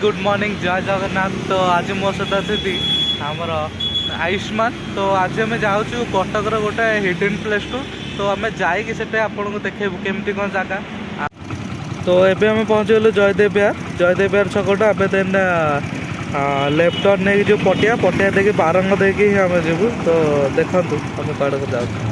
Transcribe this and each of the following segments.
Good morning जय जगन्नाथ। तो आज मो सहित अच्छी आमर आयुष्मान। तो आज आम जाऊँ कटकर गोटे हिडन प्लेस टू। तो आम जाइए आपन को देखेबू केमती कौन जगह। तो एबे आम पहुँचगलु जयदेव बिहार छकटा। आम देन लेफ्ट टर्न नहीं जो पटिया पटिया देखिए बारंग देखिए आम जीवु। तो देखु आम कड़क जाऊँ।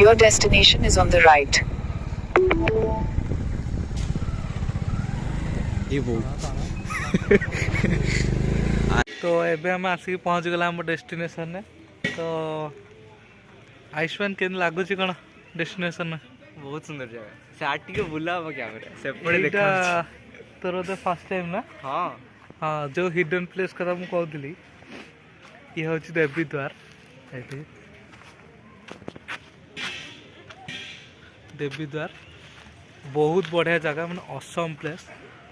Your destination is on the right. तो एबे हम आसिक पहुँच गला हम डेस्टिनेशन ने। तो आयुष्मान के लगुच कौन डेस्टिनेशन में? बहुत सुंदर जगह साटी के बुला हम क्या सेपटे देखा तोर तो फर्स्ट टाइम ना? हाँ हाँ जो हिडन प्लेस कथा मु कहूली ये हूँ देवी द्वार। देवी द्वार बहुत बढ़िया जगह माने असम प्लेस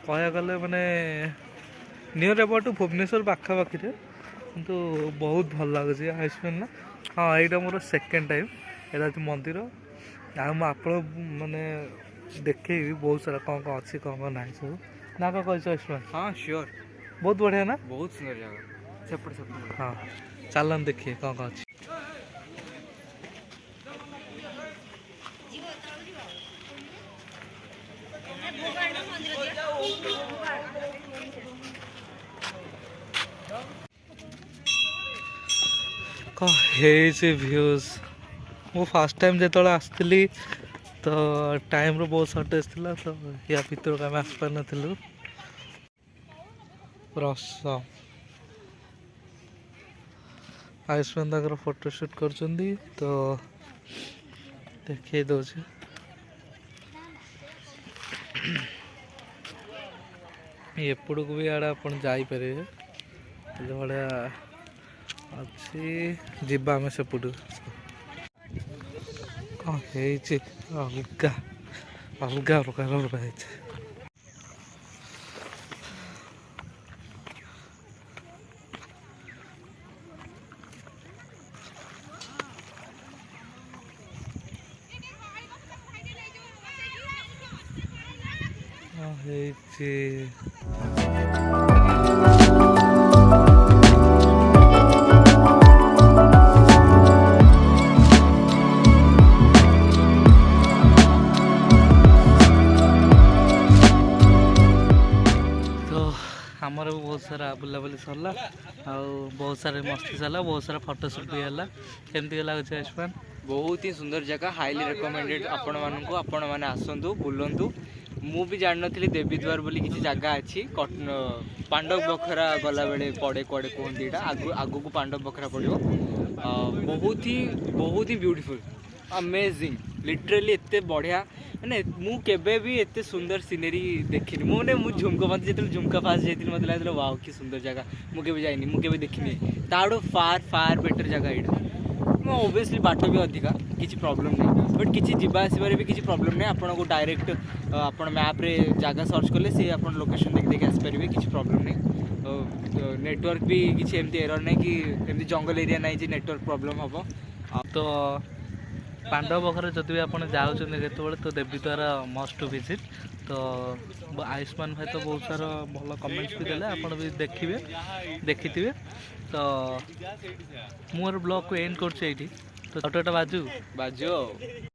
कह गले माने नियर अबाउट भुवनेश्वर पाखापाखि किंतु बहुत भल लगे आयुष्मान ना। हाँ यहाँ मोर सेकेंड टाइम यहाँ हूँ मंदिर आप माने देखे बहुत सारा कौन कौन अच्छी कौन कौन ना सब ना क्या कह आयुष्मान? हाँ श्योर बहुत बढ़िया ना बहुत सुंदर जगह सेपटे सेपटे। हाँ चलन देखिए कौन कौन अच्छी। व्यूज मु फास्ट टाइम जो आसती तो टाइम रो बहुत सर्टेज थिला। तो या भीतर को आम आसपार नु रसम आयुष्मान तक फोटोशूट कर तो देखिए दौर एपड़ को भी आड़े आप जापर भाया अच्छी जीवा आम सेपटू कौन अलग अलग प्रकार है। आमर भी बहुत सारा बुलाबुली सरला आ बहुत सारे मस्ती सरला बहुत सारा फोटोशूट भी है। केमती लगे आयुष्मान? बहुत ही सुंदर जगह हाईली रिकमेंडेड आपण मानू आपण मैंने आसतु बुलतु। मु भी जान नी देवी द्वार बोली किसी जगह अच्छी पांडव बखरा गला बेले पड़े कड़े कहते यहाँ आगू को पांडव बखरा पड़ो। बहुत ही ब्यूटीफुल अमेजिंग लिटरेली एत बढ़िया मैंने मुझे भी एत सुंदर सीनेरी देखनी मुझे झुमका मत जो झुमका फास्ट जाती मतलब लगे वाव कि सुंदर जगह मुझे जाइनी मुझे देखनी ताड़ो फार फार बेटर जगह यहाँ ओबियसली बाट भी अधिका किसी प्रॉब्लम नहीं बट किसी जीवा आसबार भी किसी प्रॉब्लम नहीं आपन को डायरेक्ट आप मैप रे जगह सर्च कले सी आप लोकेशन देख देख आसपारे किसी प्रॉब्लम नहीं। नेटवर्क भी किसी एमती एरर नहीं कि एमती जंगल एरिया नहीं जी नेटवर्क प्रॉब्लम हम। तो पांडव बखर जदि भी आप जाते तो देवी द्वारा मस्ट टू विजिट। तो आयुष्मान भाई तो बहुत सारा भल कमेंट्स भी देले आप भी देखिए। तो मोर ब्लॉग को एंड कर तो बाजू बाजू।